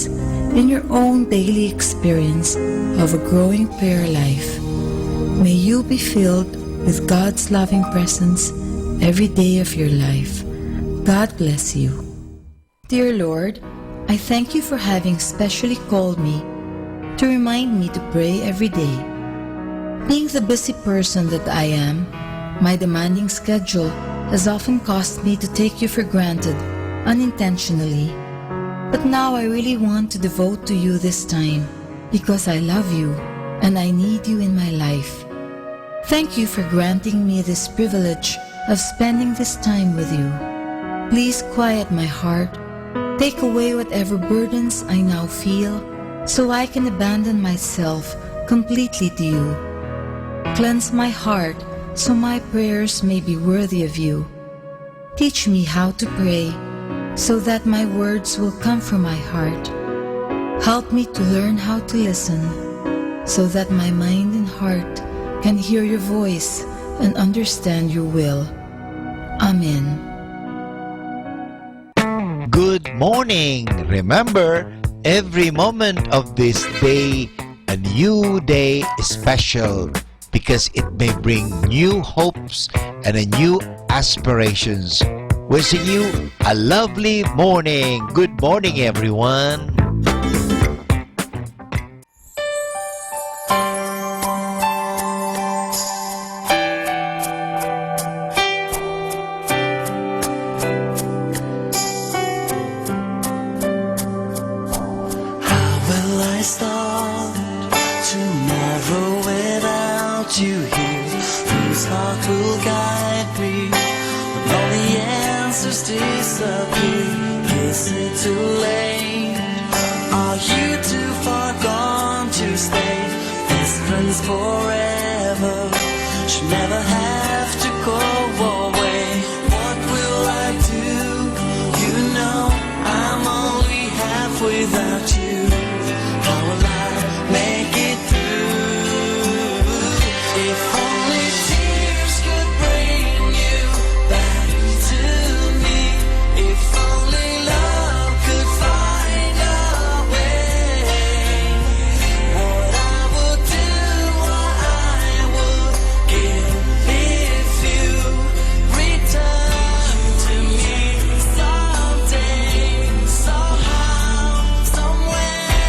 peace in your own daily experience of a growing prayer life. May you be filled with God's loving presence every day of your life. God bless you. Dear Lord, I thank you for having specially called me to remind me to pray every day. Being the busy person that I am, my demanding schedule has often caused me to take you for granted unintentionally. But now I really want to devote to you this time because I love you and I need you in my life. Thank you for granting me this privilege of spending this time with you. Please quiet my heart, take away whatever burdens I now feel so I can abandon myself completely to you. Cleanse my heart so my prayers may be worthy of you. Teach me how to pray so that my words will come from my heart. Help me to learn how to listen so that my mind and heart can hear your voice and understand your will. Amen. Good morning! Remember, every moment of this day, a new day is special because it may bring new hopes and a new aspirations. Wishing you a lovely morning. Good morning, everyone. How will I start tomorrow without you here? Whose heart will guide me when all the answers disappear? Is it too late? Are you too far gone to stay? Best friends forever should never have to go away. What will I do? You know I'm only half without you. How will I make it through? If only tears could bring you back to me. If only love could find a way. What I would do, what I would give if you return to me someday, somehow, somewhere.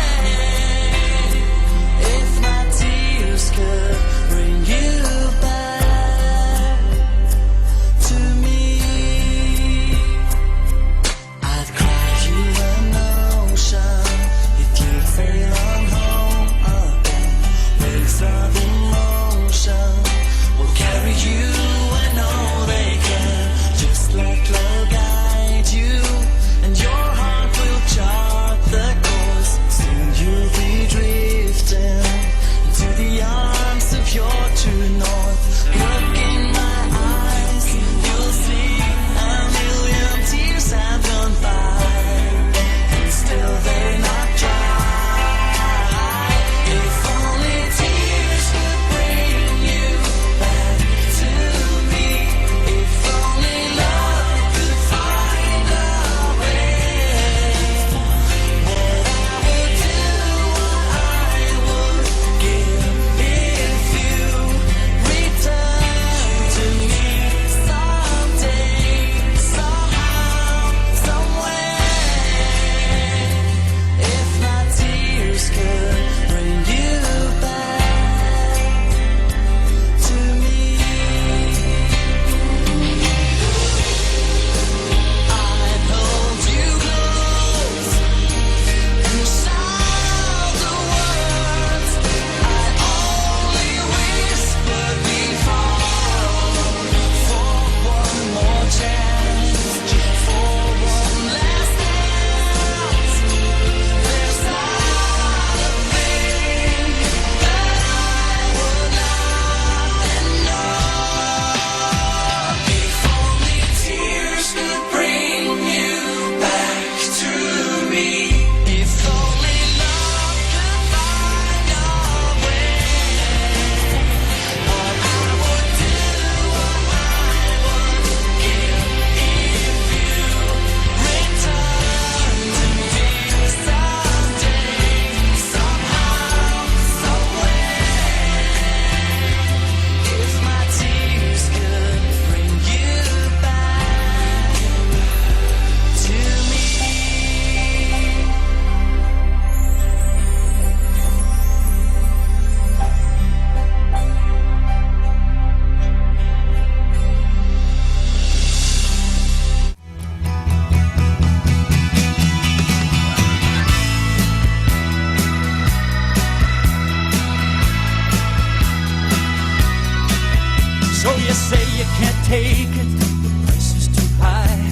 take it, the price is too high.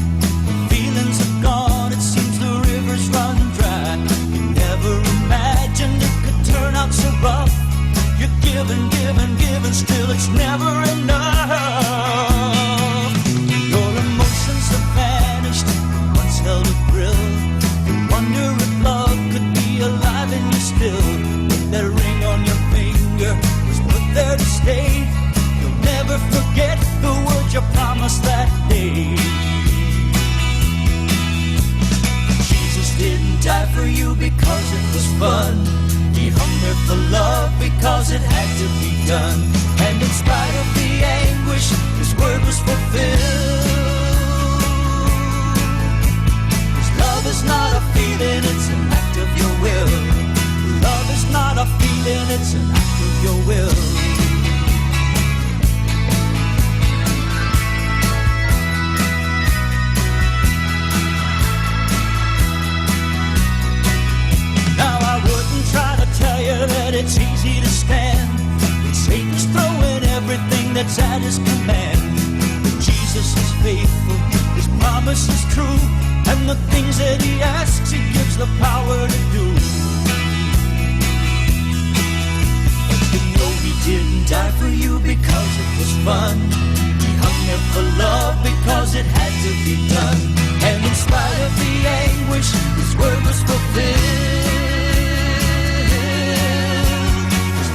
Feelings are gone, it seems the river's run dry. You never imagined it could turn out so rough. You're giving, giving, giving, still it's never enough. Your emotions have vanished, once held a thrill. You wonder if love could be alive in you still. But that ring on your finger was put there to stay. You'll never forget the words you promised that day. Jesus didn't die for you because it was fun. He hung there for love because it had to be done. And in spite of the anguish, his word was fulfilled. His love is not a feeling, it's an act of your will. Love is not a feeling, it's an act of your will. That it's easy to stand when Satan's throwing everything that's at his command. But Jesus is faithful, his promise is true, and the things that he asks, he gives the power to do. But you know he didn't die for you because it was fun. He hung there for love because it had to be done. And in spite of the anguish, his word was fulfilled.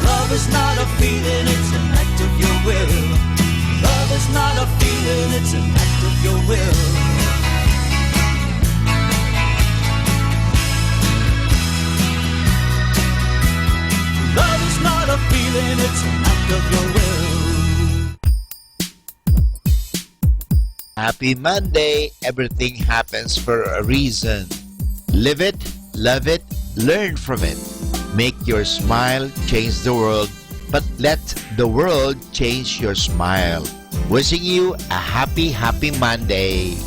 Love is not a feeling, it's an act of your will. Love is not a feeling, it's an act of your will. Love is not a feeling, it's an act of your will. Happy Monday! Everything happens for a reason. Live it, love it, learn from it. Make your smile change the world, but let the world change your smile. Wishing you a happy, happy Monday.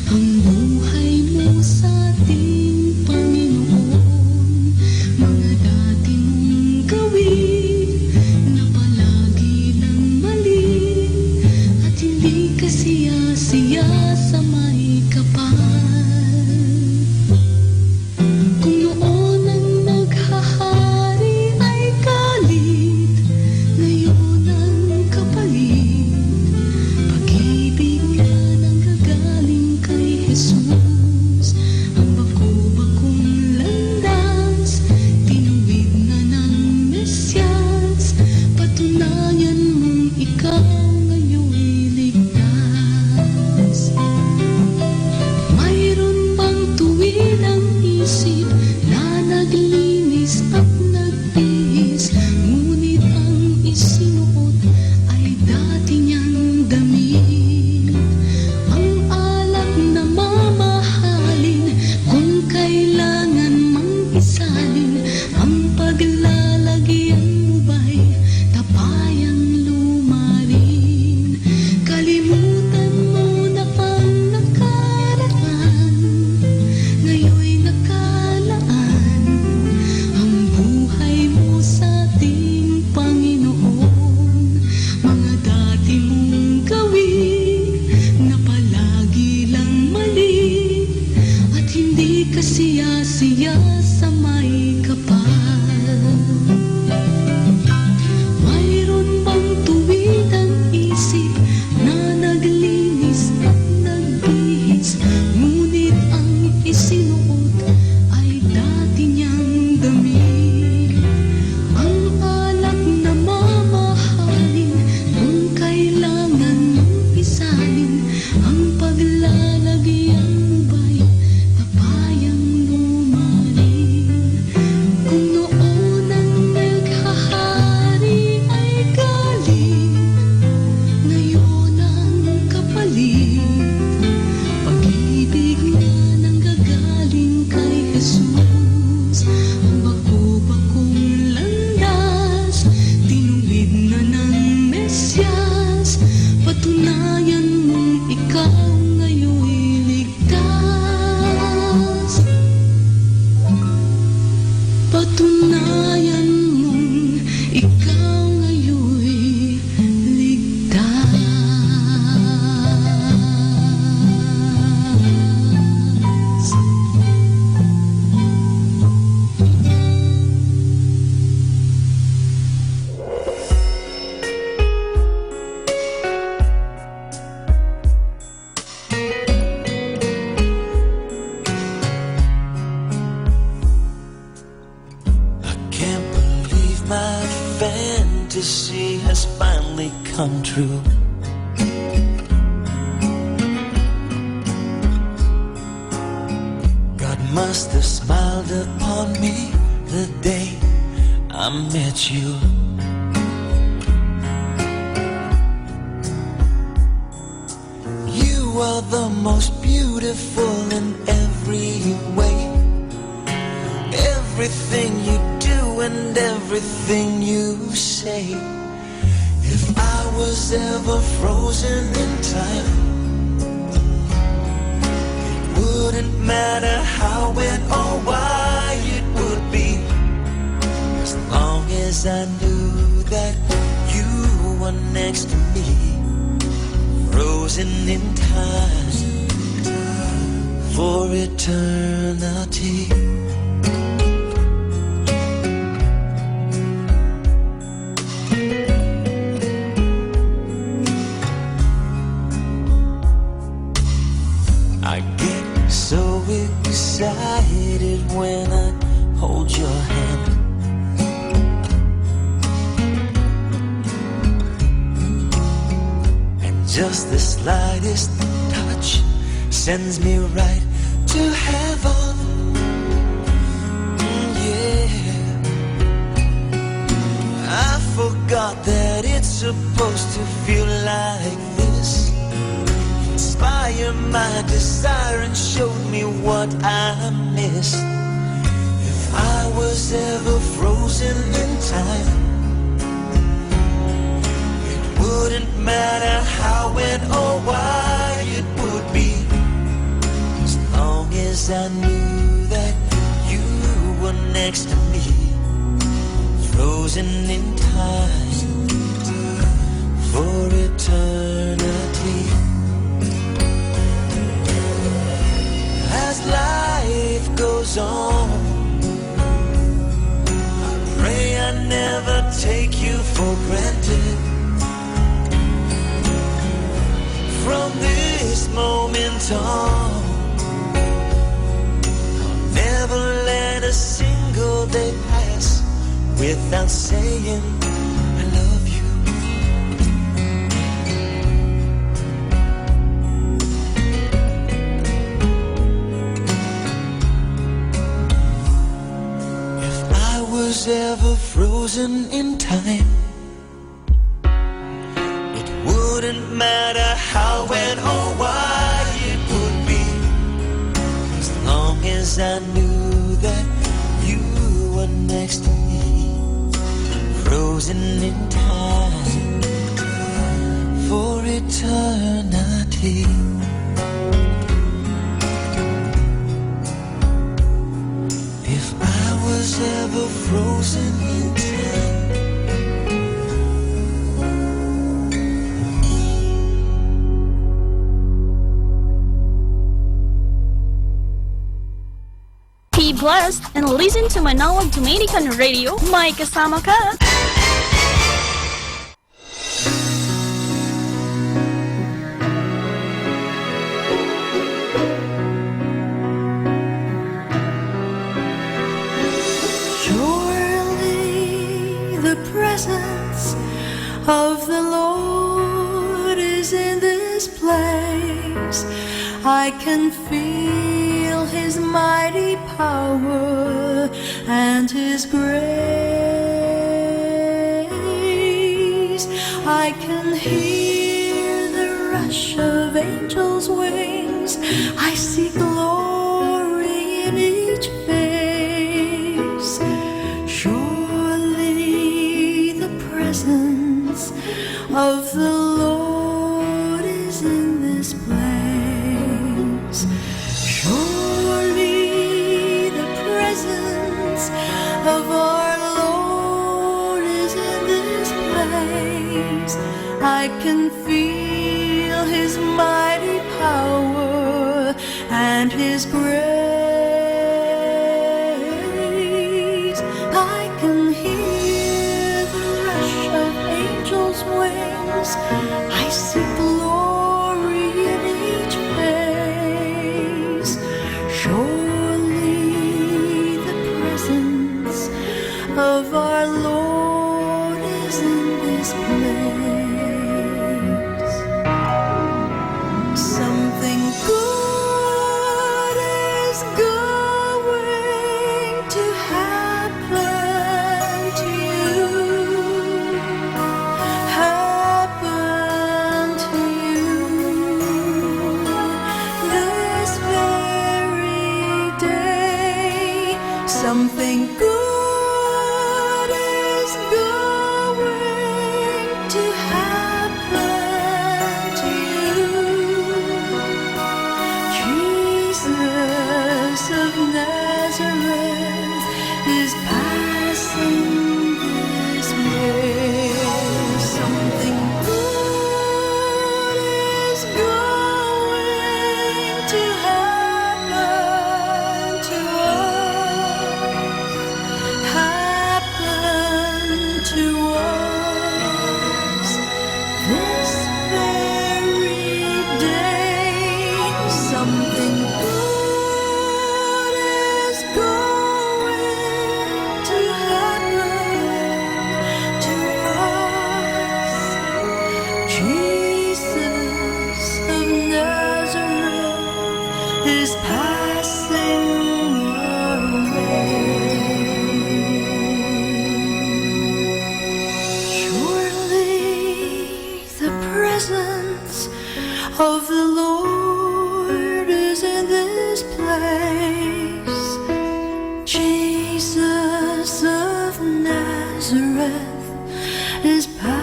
Ang fantasy has finally come true. God must have smiled upon me the day I met you. You are the most beautiful in every way. Everything you do and everything you say. If I was ever frozen in time, it wouldn't matter how, when, or why it would be, as long as I knew that you were next to me, frozen in time for eternity. I get so excited when I hold your hand. And just the slightest touch sends me right to heaven. Yeah, I forgot that it's supposed to feel like this. Inspire my desire and showed me what I missed. If I was ever frozen in time, it wouldn't matter how, when, or why it would be, as long as I knew that you were next to me, frozen in time for eternity. As life goes on, I pray I never take you for granted. From this moment on, I'll never let a single day pass without saying I love you. Was ever frozen in time, it wouldn't matter how, when, or why it would be, as long as I knew that you were next to me, frozen in time for eternity. If I was ever frozen in time, Be blessed and listen to Manawag Dominican Radio. May kasama ka! Of the Lord is in this place. I can feel His mighty power and His grace. I can hear the rush of angels' wings. I see glory in each face. Surely the presence of the Lord is in this place. Surely the presence of our Lord is in this place. I can feel His mighty power and His grace. I can hear the rush of angels' wings. I see glory in each face. Surely the presence of our Lord is in this place. Something good is going to happen to you. Happen to you this very day. Something good is going to happen to you. Jesus of Nazareth is passing this way. Something good is going to happen to us. Happen to us this very day. Something good is going to happen to us. Jesus of Nazareth is passing away. Surely the presence of the Lord is in this place. Jesus of Nazareth is passing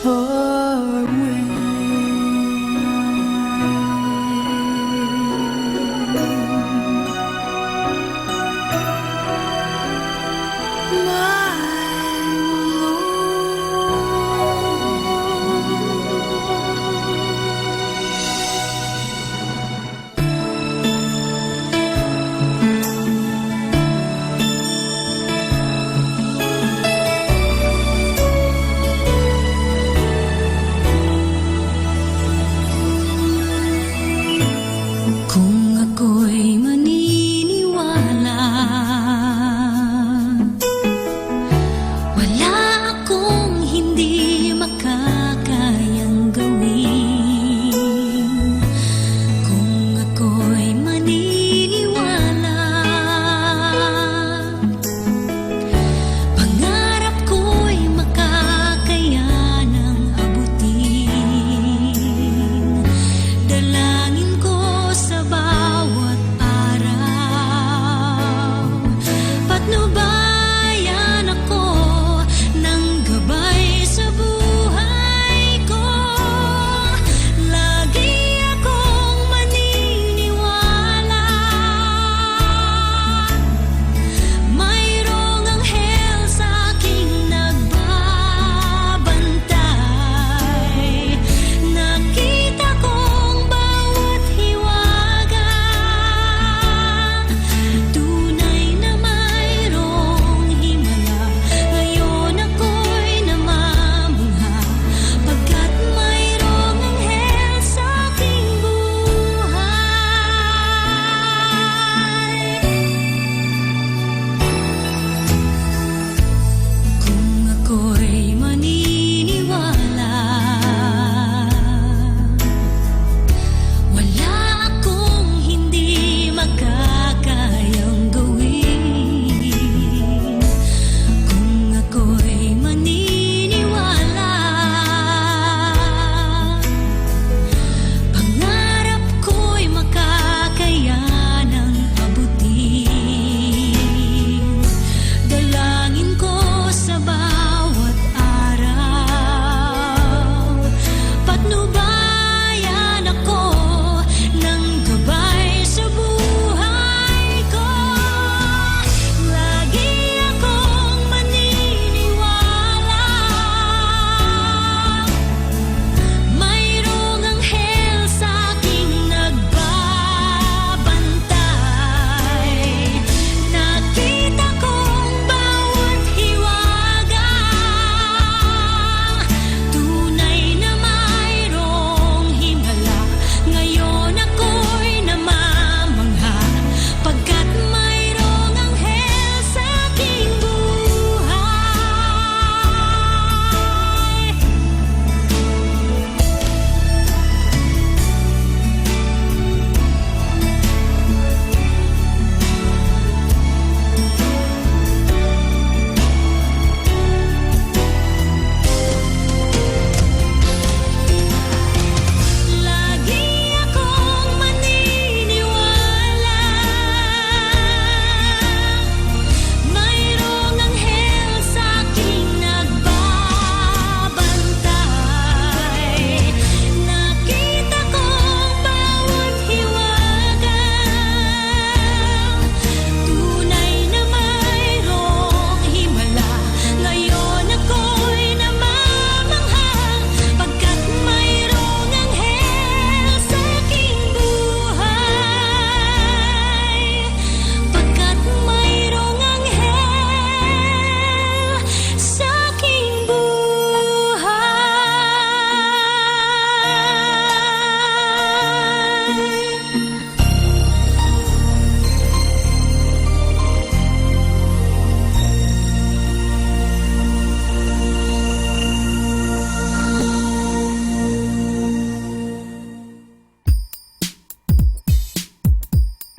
away.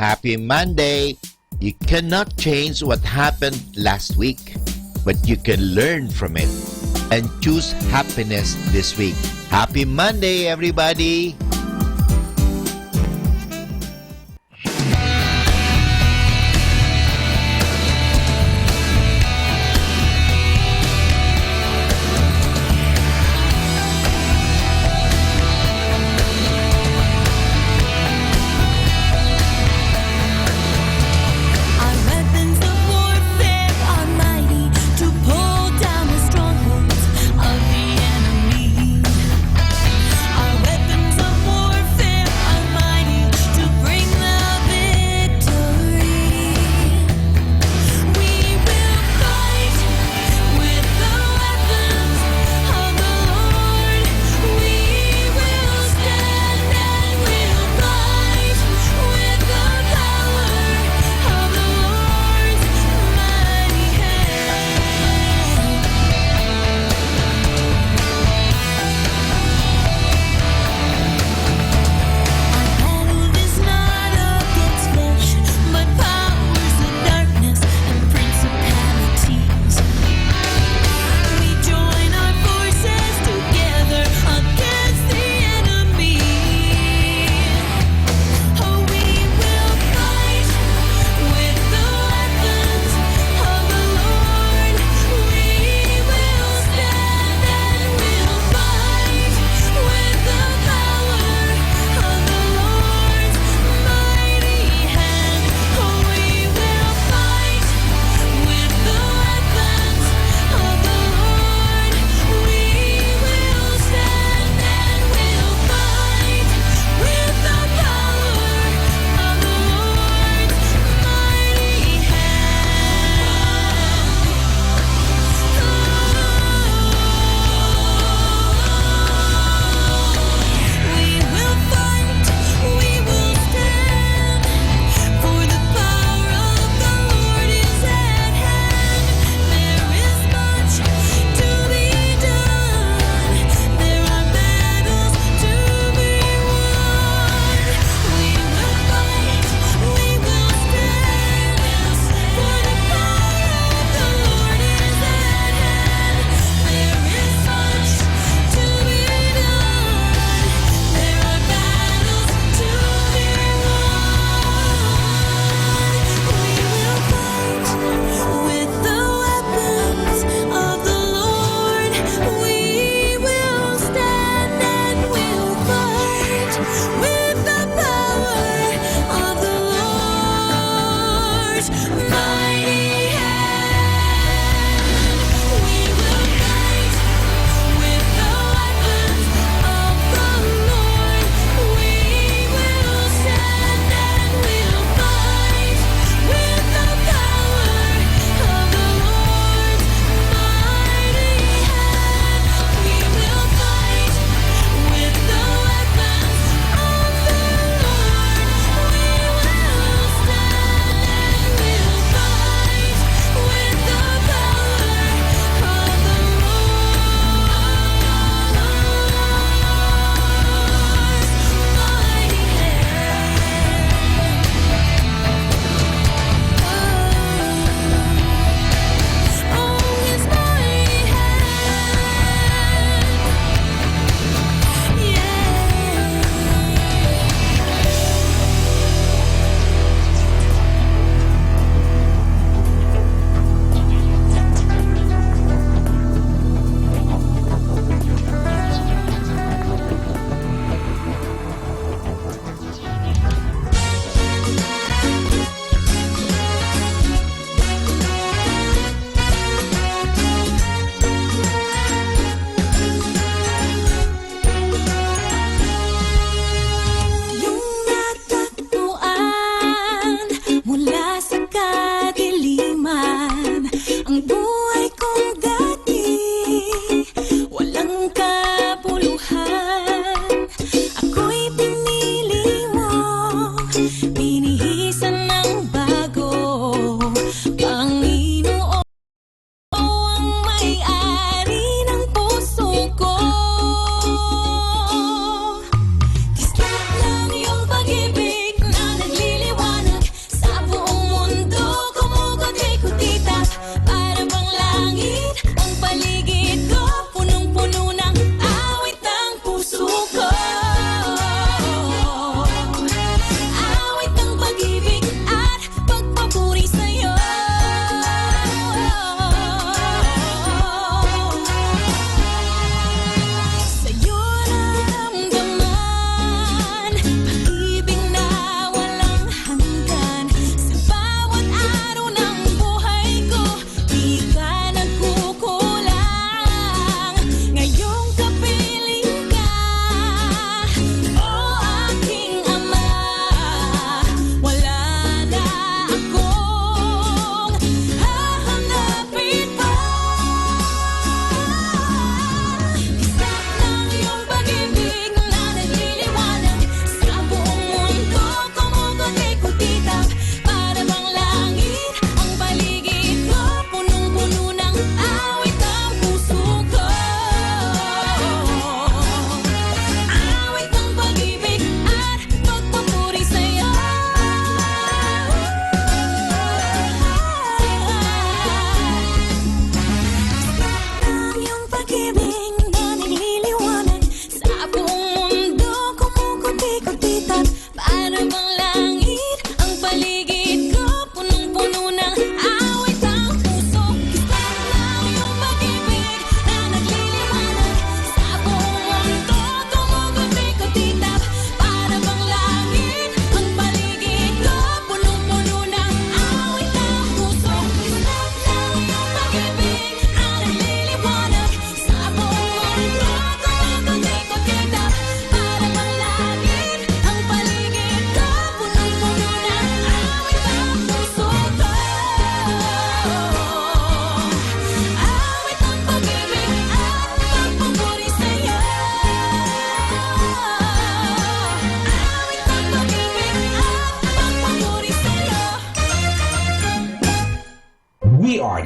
Happy Monday! You cannot change what happened last week, but you can learn from it and choose happiness this week. Happy Monday, everybody! Our weapons of warfare are mighty to pull down the strongholds of the enemy. Our weapons of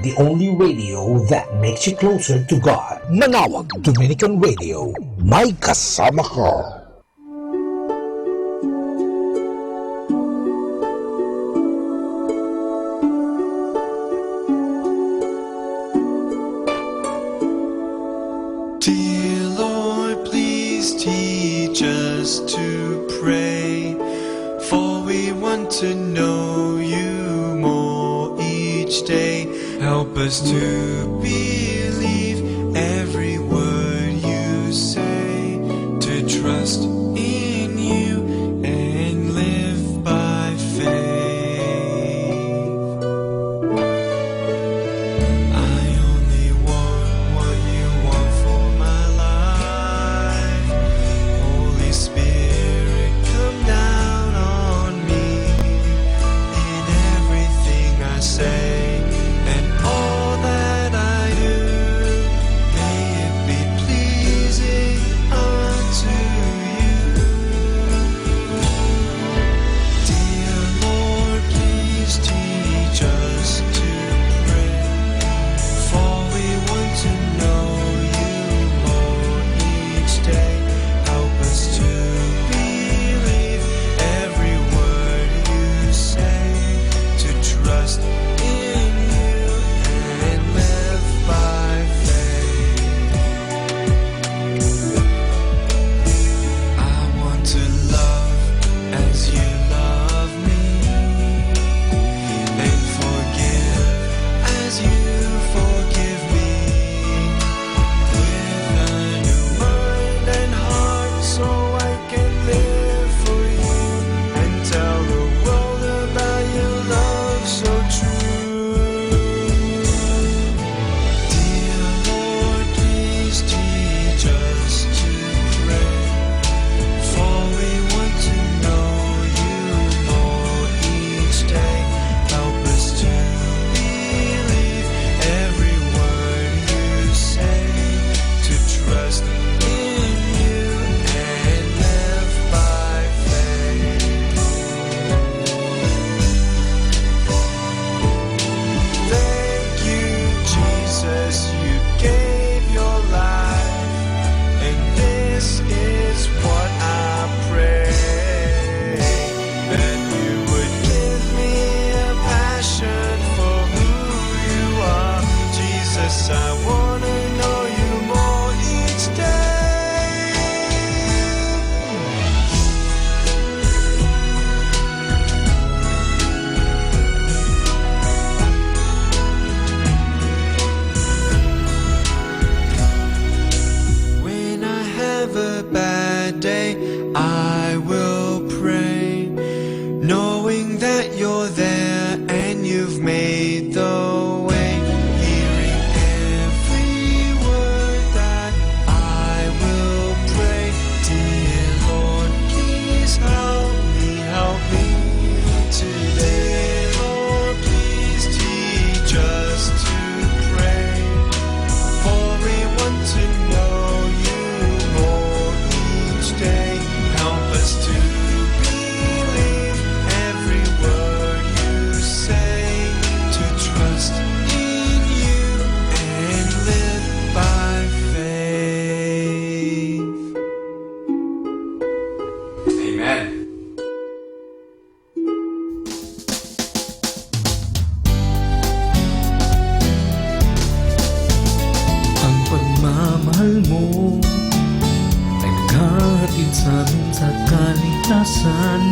the only radio that makes you closer to God. Manawag Dominican Radio, may kasama ka. Dear Lord, please teach us to pray, for we want to know you more each day. Help us to believe every word you say, to trust in you and live by faith. I only want what you want for my life. Holy Spirit, come down on me in everything I say and all that I do. May it be pleasing unto you. Dear Lord, please teach us to pray, for we want to know you more each day. Help us to believe every word you say, to trust in you and live by faith. I want to love as you love me, and forgive as you forgive me, with a new mind and heart, so I can live for you and tell the world about your love so true. Dear Lord, please teach us to pray, for we want to know you more each day. Help us to believe every word you say, to trust in you and live by faith. Thank you, Jesus, you gave your life, and this is what I pray, that you would give me a passion for who you are. Jesus, I want to know you more each day. When I have a bad day, I will pray, knowing that you're there and you've made the way, hearing every word that I will pray. Dear Lord, please help me today. Lord, please teach us to pray, for we want to know you more each day. Help us to believe every word you say, to trust in you and live by faith. Amen. Ang pagmamahal mo ay naghahatid sa amin sa kaligtasan,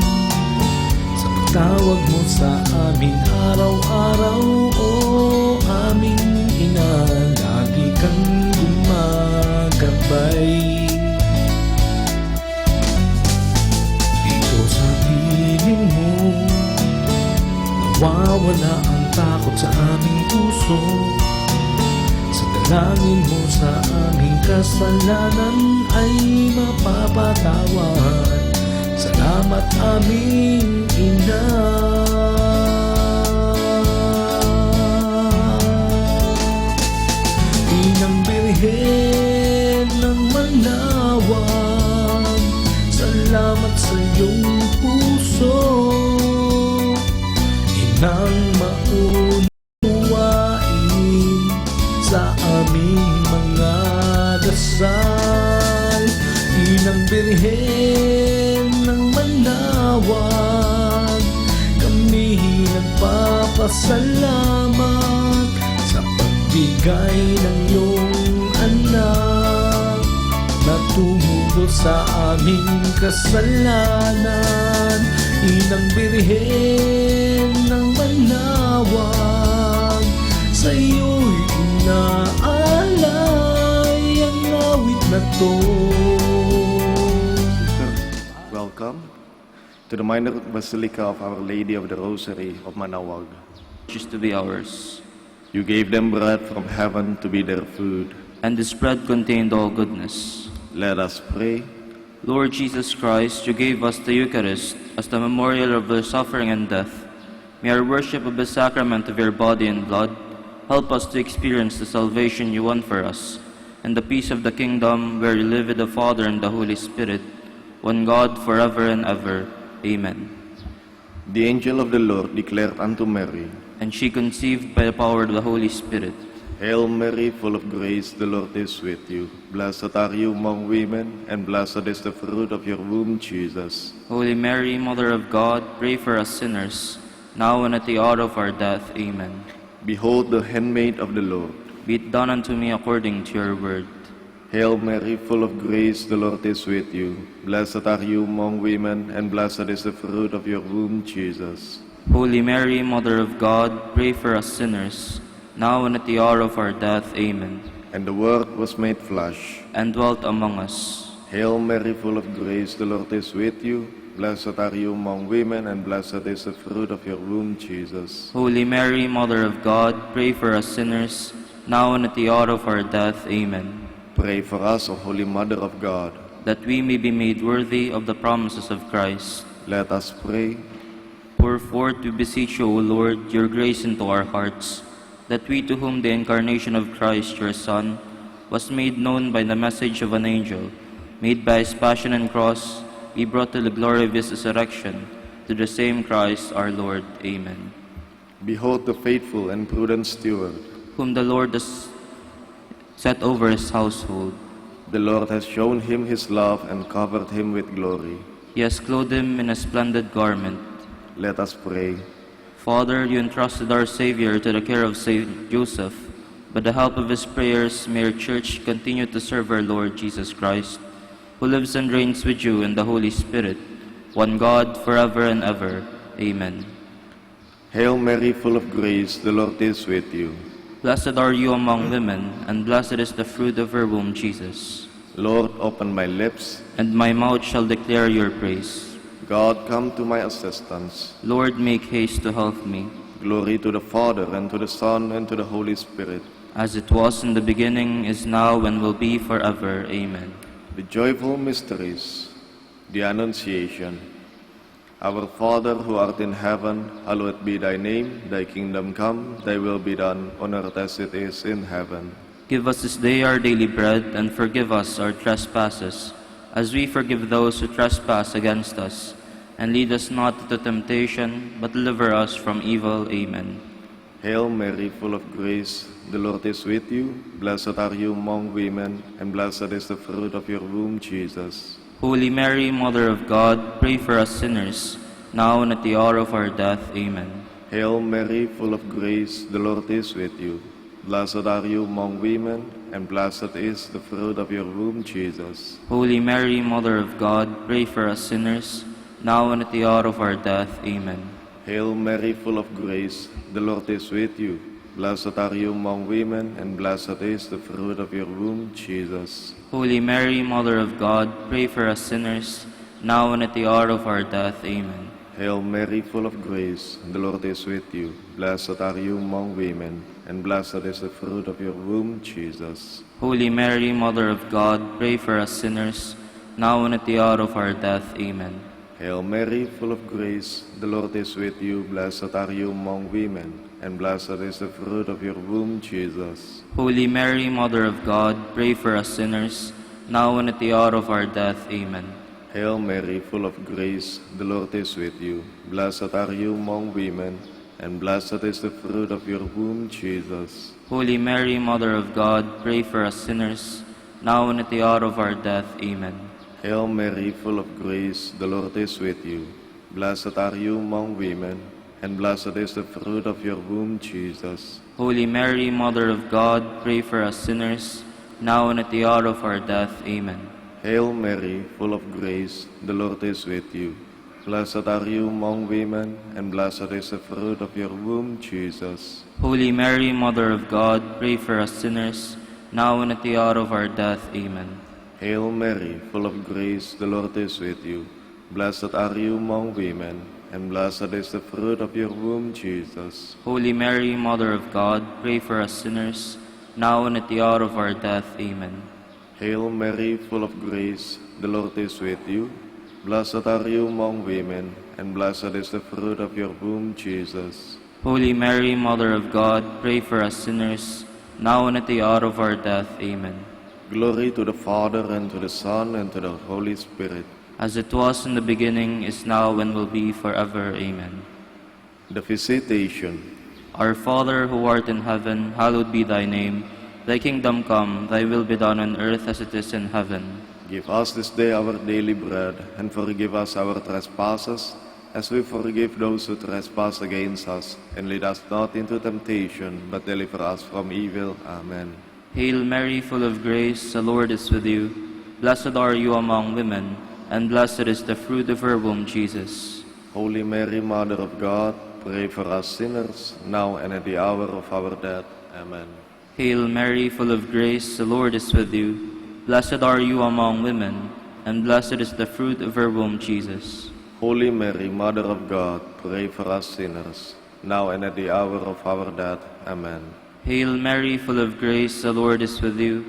sa pagtawag mo sa amin araw-araw. O aming ina, lagi kang gumagabay. Dito sa piling mo, nawawala ang takot sa aming puso. Sa dalangin mo sa aming kasalanan ay mapapatawad. Salamat aming ina. Inang Birhen ng Manawag, salamat sa iyong puso. Inang maunawain nagpapasalamat sa pagbigay ng iyong anak na tumubos sa aming kasalanan. Inang Birhen ng Manawag, sa iyo'y inaalay ang awit na to. Welcome to the minor basilica of Our Lady of the Rosary of Manawag. Is to be ours, You gave them bread from heaven to be their food. and this bread contained all goodness. Let us pray. Lord Jesus Christ, you gave us the Eucharist as the memorial of your suffering and death. May our worship of the sacrament of your body and blood help us to experience the salvation you won for us, and the peace of the kingdom where you live with the Father and the Holy Spirit, one God forever and ever. Amen. The angel of the Lord declared unto Mary, And she conceived by the power of the Holy Spirit. Hail Mary, full of grace, the Lord is with you. Blessed are you among women, and blessed is the fruit of your womb, Jesus. Holy Mary, Mother of God, pray for us sinners, now and at the hour of our death. Amen. Behold the handmaid of the Lord. Be it done unto me according to your word. Hail Mary, full of grace, the Lord is with you. Blessed are you among women, and blessed is the fruit of your womb, Jesus. Holy Mary, Mother of God, pray for us sinners, now and at the hour of our death. Amen. And the Word was made flesh. And dwelt among us. Hail Mary, full of grace, the Lord is with you. Blessed are you among women, and blessed is the fruit of your womb, Jesus. Holy Mary, Mother of God, pray for us sinners, now and at the hour of our death. Amen. Pray for us, O Holy Mother of God. That we may be made worthy of the promises of Christ. Let us pray. Pour forth, we beseech you, O Lord, your grace into our hearts, that we to whom the incarnation of Christ, your Son, was made known by the message of an angel, made by his passion and cross, be brought to the glory of his resurrection, to the same Christ our Lord. Amen. Behold the faithful and prudent steward. Whom the Lord has set over his household. The Lord has shown him his love and covered him with glory. He has clothed him in a splendid garment. Let us pray. Father, you entrusted our Savior to the care of Saint Joseph. By the help of his prayers, may your church continue to serve our Lord Jesus Christ, who lives and reigns with you in the Holy Spirit, one God, forever and ever. Amen. Hail Mary, full of grace, the Lord is with you. Blessed are you among women, and blessed is the fruit of your womb, Jesus. Lord, open my lips. And my mouth shall declare your praise. God, come to my assistance. Lord, make haste to help me. Glory to the Father, and to the Son, and to the Holy Spirit. As it was in the beginning, is now, and will be forever. Amen. The joyful mysteries, the Annunciation. Our Father, who art in heaven, hallowed be thy name. Thy kingdom come, thy will be done, on earth as it is in heaven. Give us this day our daily bread, and forgive us our trespasses, as we forgive those who trespass against us. And lead us not into temptation, but deliver us from evil. Amen. Hail Mary, full of grace, the Lord is with you. Blessed are you among women, and blessed is the fruit of your womb, Jesus. Holy Mary, Mother of God, pray for us sinners, now and at the hour of our death. Amen. Hail Mary, full of grace, the Lord is with you. Blessed are you among women, and blessed is the fruit of your womb, Jesus. Holy Mary, Mother of God, pray for us sinners, now and at the hour of our death. Amen. Hail Mary, full of grace, the Lord is with you. Blessed are you among women, and blessed is the fruit of your womb, Jesus. Holy Mary, Mother of God, pray for us sinners, now and at the hour of our death. Amen. Hail Mary, full of grace, the Lord is with you. Blessed are you among women, and blessed is the fruit of your womb, Jesus. Holy Mary, Mother of God, pray for us sinners, now and at the hour of our death. Amen. Hail Mary, full of grace, the Lord is with you. Blessed are you among women, and blessed is the fruit of your womb, Jesus. Holy Mary, Mother of God, pray for us sinners, now and at the hour of our death. Amen. Hail Mary, full of grace, the Lord is with you. Blessed are you among women, and blessed is the fruit of your womb, Jesus. Holy Mary, Mother of God, pray for us sinners, now and at the hour of our death. Amen. Hail Mary, full of grace, the Lord is with you. Blessed are you among women, and blessed is the fruit of your womb, Jesus. Holy Mary, Mother of God, pray for us sinners, now and at the hour of our death. Amen. Hail Mary, full of grace, the Lord is with you. Blessed are you among women, and blessed is the fruit of your womb, Jesus. Holy Mary, Mother of God, pray for us sinners, now and at the hour of our death. Amen. Hail Mary, full of grace, the Lord is with you. Blessed are you among women, and blessed is the fruit of your womb, Jesus. Holy Mary, Mother of God, pray for us sinners, now and at the hour of our death. Amen. Hail Mary, full of grace, the Lord is with you. Blessed are you among women, and blessed is the fruit of your womb, Jesus. Holy Mary, Mother of God, pray for us sinners, now and at the hour of our death. Amen. Glory to the Father, and to the Son, and to the Holy Spirit. As it was in the beginning, is now, and will be forever. Amen. The Visitation. Our Father, who art in heaven, hallowed be thy name. Thy kingdom come, thy will be done on earth as it is in heaven. Give us this day our daily bread, and forgive us our trespasses, as we forgive those who trespass against us. And lead us not into temptation, but deliver us from evil. Amen. Hail Mary, full of grace, the Lord is with you. Blessed are you among women, and blessed is the fruit of your womb, Jesus. Holy Mary, Mother of God, pray for us sinners, now and at the hour of our death. Amen. Hail Mary, full of grace, the Lord is with you. Blessed are you among women, and blessed is the fruit of your womb, Jesus. Holy Mary, Mother of God, pray for us sinners, now and at the hour of our death. Amen. Hail Mary, full of grace, the Lord is with you.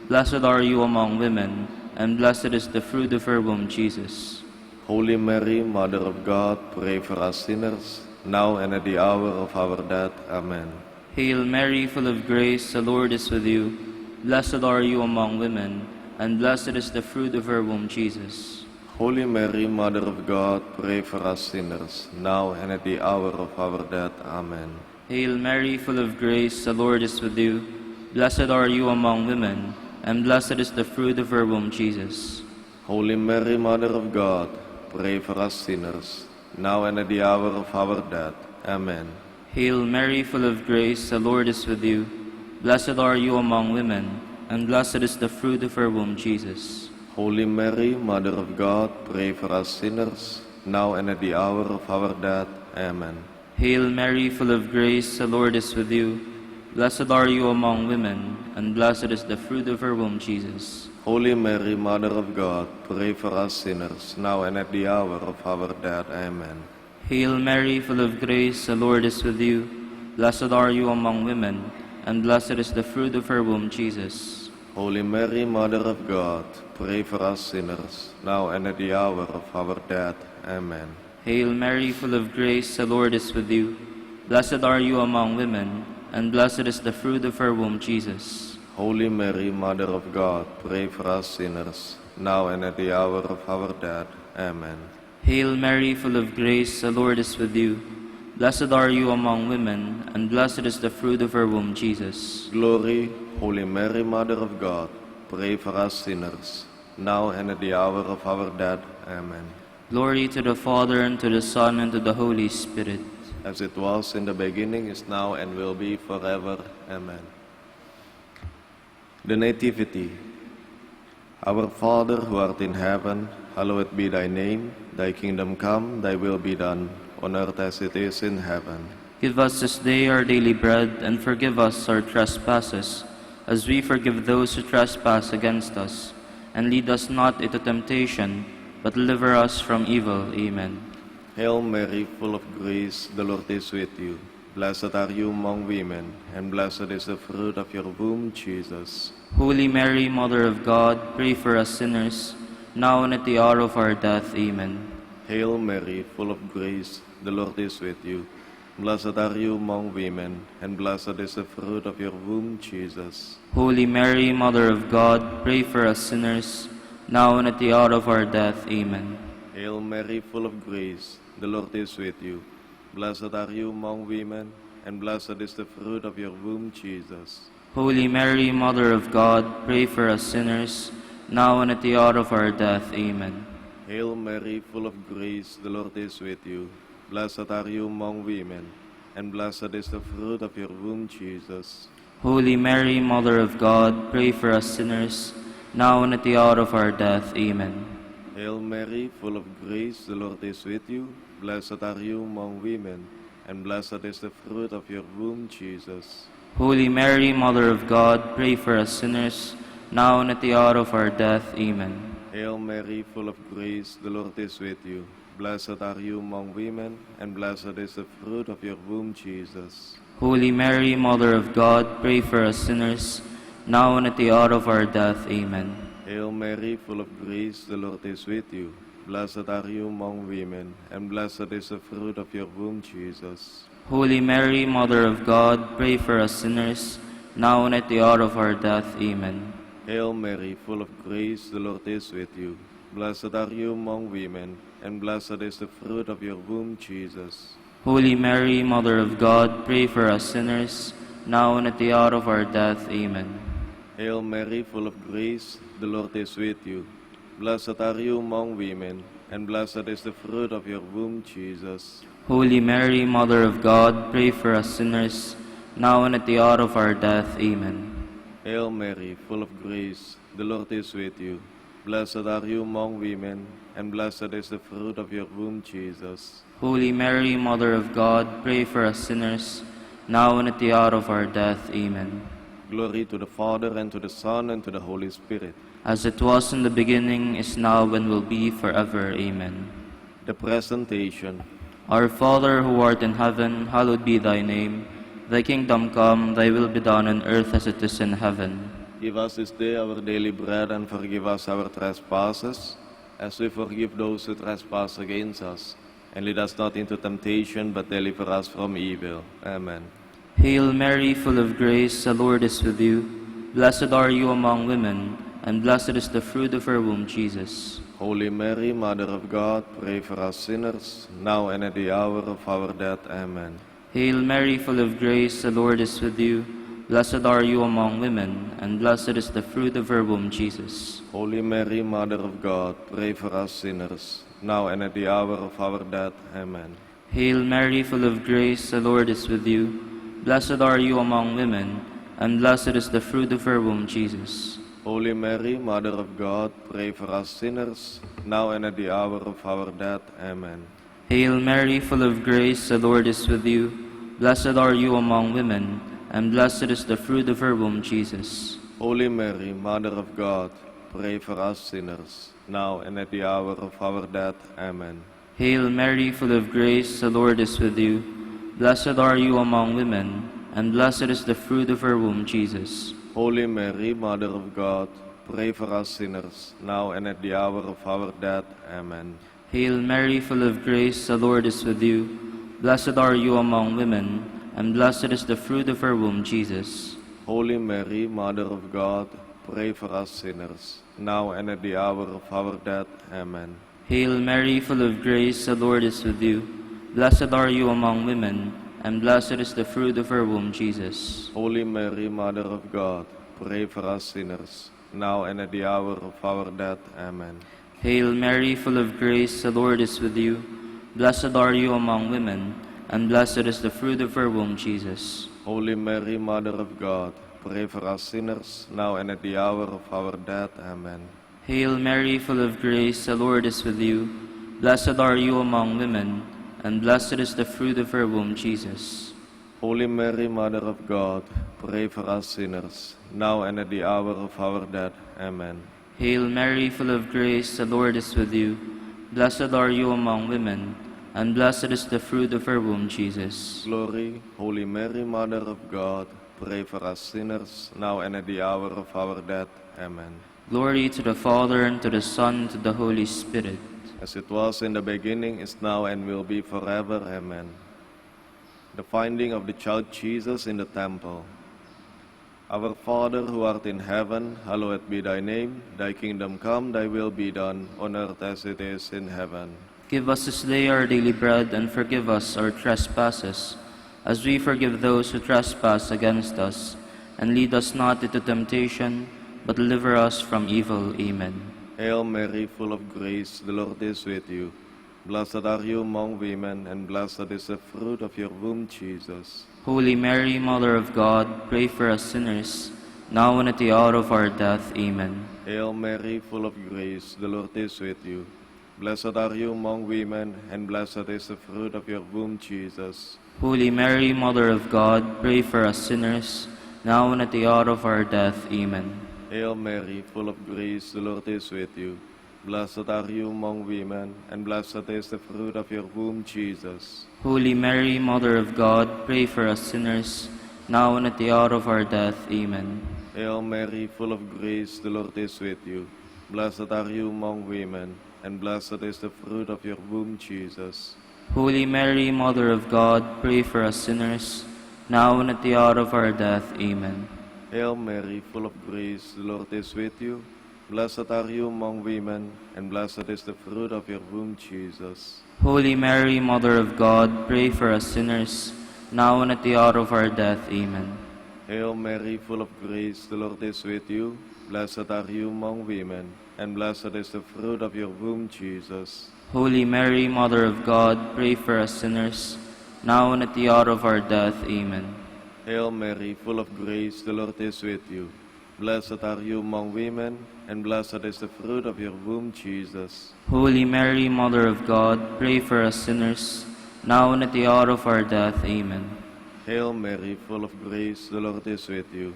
Blessed are you among women, and blessed is the fruit of your womb, Jesus. Holy Mary, Mother of God, pray for us sinners, now and at the hour of our death. Amen. Hail Mary, full of grace, the Lord is with you. Blessed are you among women, and blessed is the fruit of your womb, Jesus. Holy Mary, Mother of God, pray for us sinners, now and at the hour of our death. Amen. Hail Mary, full of grace, the Lord is with you. Blessed are you among women, and blessed is the fruit of your womb, Jesus. Holy Mary, Mother of God, pray for us sinners, now and at the hour of our death. Amen. Hail Mary, full of grace, the Lord is with you. Blessed are you among women, and blessed is the fruit of your womb, Jesus. Holy Mary, Mother of God, pray for us sinners, now and at the hour of our death. Amen. Hail Mary, full of grace, the Lord is with you. Blessed are you among women, and blessed is the fruit of your womb, Jesus. Holy Mary, Mother of God, pray for us sinners, now and at the hour of our death. Amen. Hail Mary, full of grace, the Lord is with you. Blessed are you among women, and blessed is the fruit of your womb, Jesus. Holy Mary, Mother of God, pray for us sinners, now and at the hour of our death. Amen. Hail Mary, full of grace, the Lord is with you. Blessed are you among women, and blessed is the fruit of your womb, Jesus. Holy Mary, Mother of God, pray for us sinners, now and at the hour of our death. Amen. Hail Mary, full of grace, the Lord is with you. Blessed are you among women, and blessed is the fruit of your womb, Jesus. Glory, Holy Mary, Mother of God, pray for us sinners, now and at the hour of our death. Amen. Glory to the Father, and to the Son, and to the Holy Spirit. As it was in the beginning, is now, and will be forever. Amen. The Nativity. Our Father, who art in heaven, hallowed be thy name. Thy kingdom come, thy will be done, on earth as it is in heaven. Give us this day our daily bread, and forgive us our trespasses, as we forgive those who trespass against us. And lead us not into temptation, but deliver us from evil. Amen. Hail Mary, full of grace, the Lord is with you. Blessed are you among women, and blessed is the fruit of your womb, Jesus. Holy Mary, Mother of God, pray for us sinners, now and at the hour of our death. Amen. Hail Mary, full of grace, the Lord is with you. Blessed are you among women, and blessed is the fruit of your womb, Jesus. Holy Mary, Mother of God, pray for us sinners, now and at the hour of our death. Amen. Hail Mary, full of grace, the Lord is with you. Blessed are you among women, and blessed is the fruit of your womb, Jesus. Holy Mary, Mother of God, pray for us sinners, now and at the hour of our death. Amen. Hail Mary, full of grace, the Lord is with you. Blessed are you among women, and blessed is the fruit of your womb, Jesus. Holy Mary, Mother of God, pray for us sinners, now and at the hour of our death. Amen. Hail Mary, full of grace, the Lord is with you. Blessed are you among women, and blessed is the fruit of your womb, Jesus. Holy Mary, Mother of God, pray for us sinners, now and at the hour of our death. Amen. Hail Mary, full of grace, the Lord is with you. Blessed are you among women, and blessed is the fruit of your womb, Jesus. Holy Mary, Mother of God, pray for us sinners, now and at the hour of our death. Amen. Hail Mary, full of grace, the Lord is with you. Blessed are you among women, and blessed is the fruit of your womb, Jesus. Holy Mary, Mother of God, pray for us sinners, now and at the hour of our death. Amen. Hail Mary, full of grace, the Lord is with you. Blessed are you among women, and blessed is the fruit of your womb, Jesus. Holy Mary, Mother of God, pray for us sinners, now and at the hour of our death. Amen. Hail Mary, full of grace, the Lord is with you. Blessed are you among women, and blessed is the fruit of your womb, Jesus. Holy Mary, Mother of God, pray for us sinners, now and at the hour of our death. Amen. Hail Mary, full of grace, the Lord is with you. Blessed are you among women, and blessed is the fruit of your womb, Jesus. Holy Mary, Mother of God, pray for us sinners, now and at the hour of our death. Amen. Glory to the Father, and to the Son, and to the Holy Spirit. As it was in the beginning, is now, and will be forever. Amen. The Presentation. Our Father, who art in heaven, hallowed be thy name. Thy kingdom come, thy will be done on earth as it is in heaven. Give us this day our daily bread, and forgive us our trespasses, as we forgive those who trespass against us. And lead us not into temptation, but deliver us from evil. Amen. Hail Mary, full of grace, the Lord is with you. Blessed are you among women, and blessed is the fruit of her womb, Jesus. Holy Mary, Mother of God, pray for us sinners, now and at the hour of our death. Amen. Hail Mary, full of grace, the Lord is with you. Blessed are you among women, and blessed is the fruit of her womb, Jesus. Holy Mary, Mother of God, pray for us sinners, now and at the hour of our death. Amen. Hail Mary, full of grace, the Lord is with you. Blessed are you among women, and blessed is the fruit of her womb, Jesus. Holy Mary, Mother of God, pray for us sinners, now and at the hour of our death. Amen. Hail Mary, full of grace, the Lord is with you. Blessed are you among women, and blessed is the fruit of her womb, Jesus. Holy Mary, Mother of God, pray for us sinners, now and at the hour of our death. Amen. Hail Mary, full of grace, the Lord is with you. Blessed are you among women, and blessed is the fruit of her womb, Jesus. Holy Mary, Mother of God, pray for us sinners, now and at the hour of our death. Amen. Hail Mary, full of grace, the Lord is with you. Blessed are you among women, and blessed is the fruit of her womb, Jesus. Holy Mary, Mother of God, pray for us sinners, now and at the hour of our death. Amen. Hail Mary, full of grace, the Lord is with you. Blessed are you among women, and blessed is the fruit of her womb, Jesus. Holy Mary, Mother of God, pray for us sinners, now and at the hour of our death. Amen. Hail Mary, full of grace, the Lord is with you. Blessed are you among women, and blessed is the fruit of her womb, Jesus. Holy Mary, Mother of God, pray for us sinners, now and at the hour of our death. Amen. Hail Mary, full of grace, the Lord is with you. Blessed are you among women, and blessed is the fruit of her womb, Jesus. Holy Mary, Mother of God, pray for us sinners, now and at the hour of our death. Amen. Hail Mary, full of grace, the Lord is with you. Blessed are you among women, and blessed is the fruit of her womb, Jesus. Glory, Holy Mary, Mother of God, pray for us sinners, now and at the hour of our death. Amen. Glory to the Father, and to the Son, and to the Holy Spirit. As it was in the beginning, is now, and will be forever. Amen. The finding of the child Jesus in the temple. Our Father, who art in heaven, hallowed be thy name. Thy kingdom come, thy will be done, on earth as it is in heaven. Give us this day our daily bread, and forgive us our trespasses, as we forgive those who trespass against us. And lead us not into temptation, but deliver us from evil. Amen. Hail Mary, full of grace, the Lord is with you. Blessed are you among women, and blessed is the fruit of your womb, Jesus. Holy Mary, Mother of God, pray for us sinners, now and at the hour of our death. Amen. Hail Mary, full of grace, the Lord is with you. Blessed are you among women, and blessed is the fruit of your womb, Jesus. Holy Mary, Mother of God, pray for us sinners, now and at the hour of our death. Amen. Hail Mary, full of grace, the Lord is with you. Blessed are you among women, and blessed is the fruit of your womb, Jesus. Holy Mary, Mother of God, pray for us sinners, now and at the hour of our death. Amen. Hail Mary, full of grace, the Lord is with you. Blessed are you among women, and blessed is the fruit of your womb, Jesus. Holy Mary, Mother of God, pray for us sinners, now and at the hour of our death. Amen. Hail Mary, full of grace, the Lord is with you. Blessed are you among women, and blessed is the fruit of your womb, Jesus. Holy Mary, Mother of God, pray for us sinners, now and at the hour of our death. Amen. Hail Mary, full of grace, the Lord is with you. Blessed are you among women, and blessed is the fruit of your womb, Jesus. Holy Mary, Mother of God, pray for us sinners, now and at the hour of our death. Amen. Hail Mary, full of grace, the Lord is with you. Blessed are you among women, and blessed is the fruit of your womb, Jesus. Holy Mary, Mother of God, pray for us sinners, now and at the hour of our death. Amen. Hail Mary, full of grace, the Lord is with you.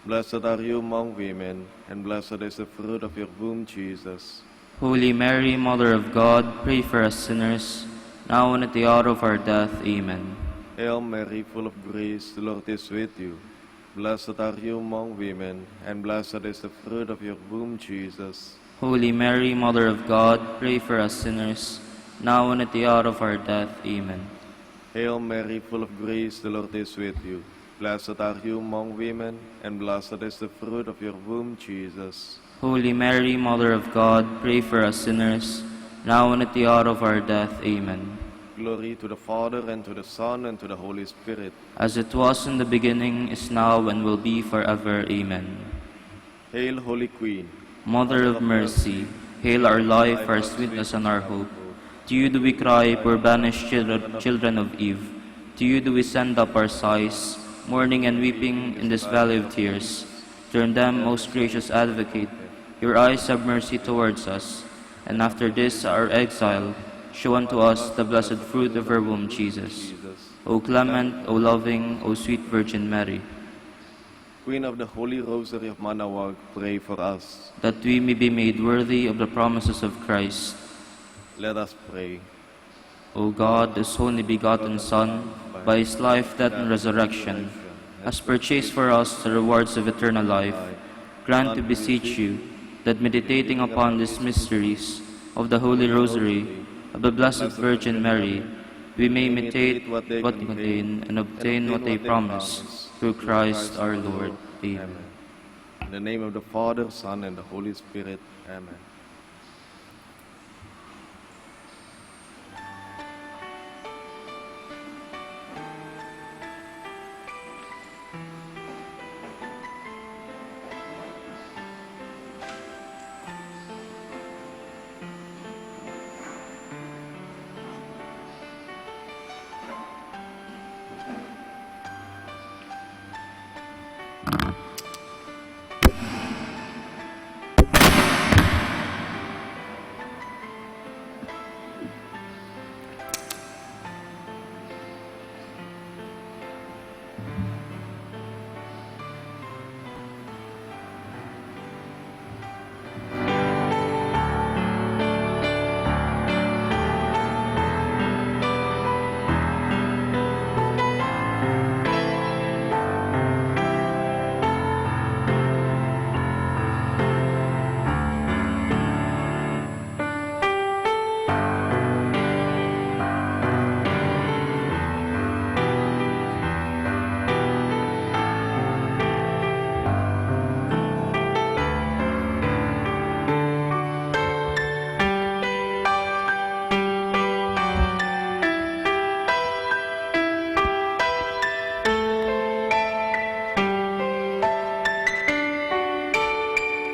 Blessed are you among women, and blessed is the fruit of your womb, Jesus. Holy Mary, Mother of God, pray for us sinners, now and at the hour of our death. Amen. Hail Mary, full of grace, the Lord is with you. Blessed are you among women, and blessed is the fruit of your womb, Jesus. Holy Mary, Mother of God, pray for us sinners, now and at the hour of our death. Amen. Hail Mary, full of grace, the Lord is with you. Blessed are you among women, and blessed is the fruit of your womb, Jesus. Holy Mary, Mother of God, pray for us sinners, now and at the hour of our death. Amen. Glory to the Father, and to the Son, and to the Holy Spirit. As it was in the beginning, is now, and will be forever. Amen. Hail, Holy Queen. Mother of mercy, hail our life, our sweetness, and our hope. To you do we cry, poor banished children of Eve. To you do we send up our sighs, mourning and weeping in this valley of tears. Turn them, most gracious Advocate, your eyes have mercy towards us, and after this our exile, show unto us the blessed fruit of her womb, Jesus. O clement, O loving, O sweet Virgin Mary, Queen of the Holy Rosary of Manaoag, pray for us. that we may be made worthy of the promises of Christ. Let us pray. O God, whose only begotten Son, by his life, death, and resurrection, has purchased for us the rewards of eternal life, grant, we beseech you, that meditating upon these mysteries of the Holy Rosary of the Blessed Virgin Mary, we may imitate what they contain and obtain what they promise, through Christ our Lord. Amen. In the name of the Father, Son, and the Holy Spirit. Amen.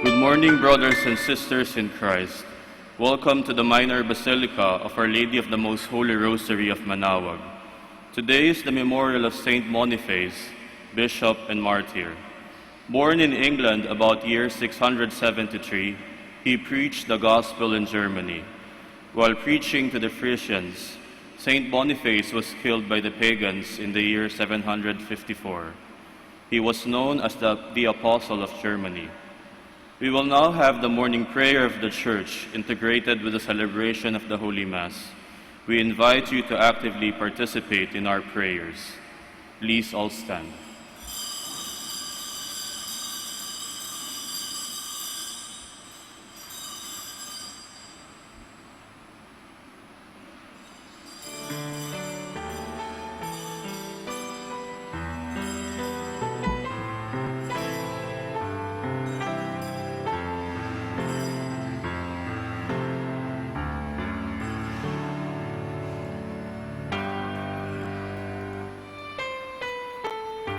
Good morning, brothers and sisters in Christ. Welcome to the Minor Basilica of Our Lady of the Most Holy Rosary of Manaoag. Today is the memorial of Saint Boniface, Bishop and Martyr. Born in England about year 673, he preached the gospel in Germany. While preaching to the Frisians, Saint Boniface was killed by the pagans in the year 754. He was known as the Apostle of Germany. We will now have the morning prayer of the Church integrated with the celebration of the Holy Mass. We invite you to actively participate in our prayers. Please all stand.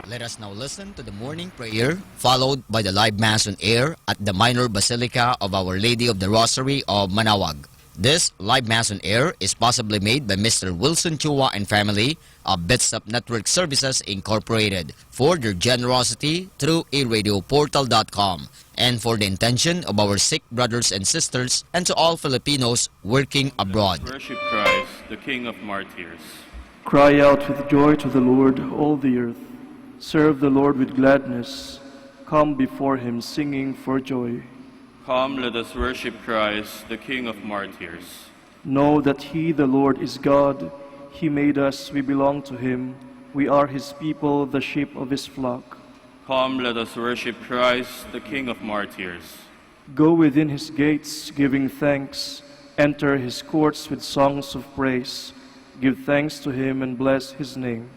Let us now listen to the morning prayer, followed by the live Mass on air at the Minor Basilica of Our Lady of the Rosary of Manaoag. This live Mass on air is possibly made by Mr. Wilson Chua and family of Bitsap Network Services Incorporated for their generosity through eradioportal.com and for the intention of our sick brothers and sisters and to all Filipinos working abroad. Worship Christ, the King of Martyrs. Cry out with joy to the Lord, all the earth. Serve the Lord with gladness. Come before him singing for joy. Come, let us worship Christ, the King of Martyrs. Know that he, the Lord, is God. He made us, we belong to him. We are his people, the sheep of his flock. Come, let us worship Christ, the King of Martyrs. Go within his gates, giving thanks. Enter his courts with songs of praise. Give thanks to him and bless his name.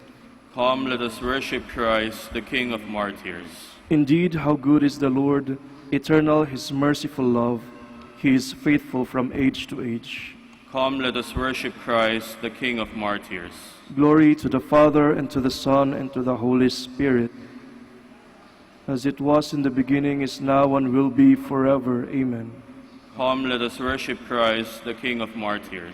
Come, let us worship Christ, the King of Martyrs. Indeed, how good is the Lord, eternal his merciful love. He is faithful from age to age. Come, let us worship Christ, the King of Martyrs. Glory to the Father, and to the Son, and to the Holy Spirit, as it was in the beginning, is now, and will be forever. Amen. Come, let us worship Christ, the King of Martyrs.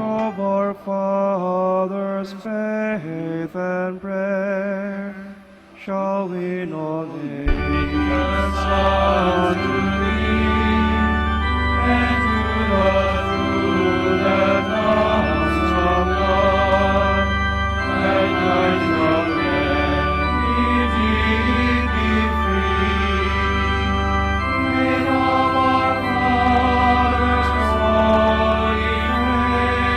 Of our fathers' faith and prayer, shall we not make a sound to thee, and to the truth that comes from God, and thy children indeed be free. Faith of our fathers' holy faith,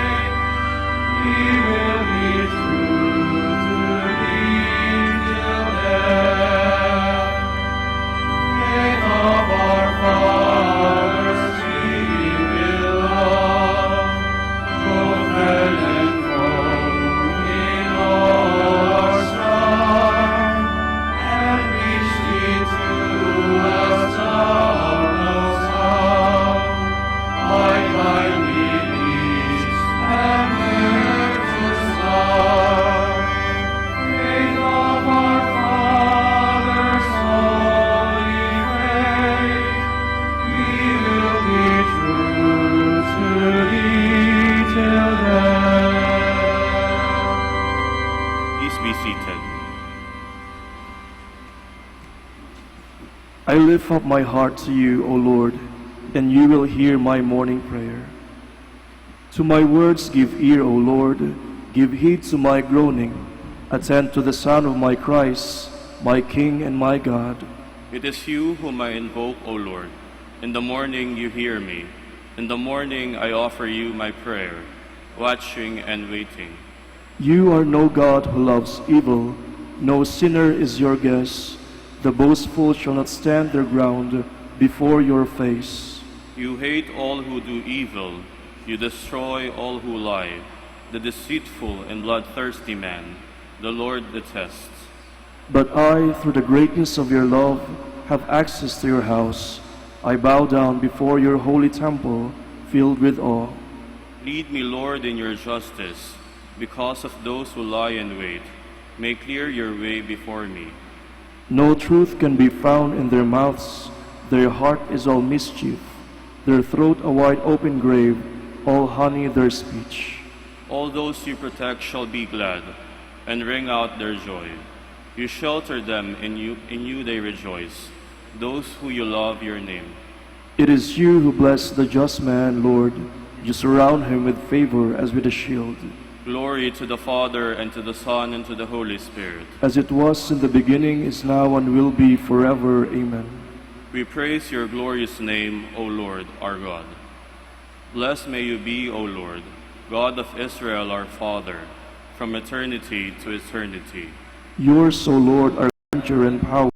we will be true to thee till death. Faith of our fathers we will love, both friend and foe in all our strife, and reach thee to the topmost sound, like thy release and virtuous love. Faith of our fathers' holy faith, we will be true to thee till death. Please be seated. I lift up my heart to you, O Lord, and you will hear my morning prayer. To my words give ear, O Lord, give heed to my groaning. Attend to the sound of my cries, my King and my God. It is you whom I invoke, O Lord. In the morning you hear me. In the morning I offer you my prayer, watching and waiting. You are no God who loves evil. No sinner is your guest. The boastful shall not stand their ground before your face. You hate all who do evil. You destroy all who lie. The deceitful and bloodthirsty man, the Lord detests. But I, through the greatness of your love, have access to your house. I bow down before your holy temple, filled with awe. Lead me, Lord, in your justice. because of those who lie in wait. May clear your way before me. No truth can be found in their mouths. Their heart is all mischief. Their throat a wide open grave, all honey their speech. All those you protect shall be glad, and ring out their joy. You shelter them, in you they rejoice, those who you love your name. It is you who bless the just man, Lord. You surround him with favor as with a shield. Glory to the Father, and to the Son, and to the Holy Spirit. As it was in the beginning, is now, and will be forever. Amen. We praise your glorious name, O Lord, our God. Blessed may you be, O Lord, God of Israel, our Father, from eternity to eternity. Yours, O Lord, are grandeur and power,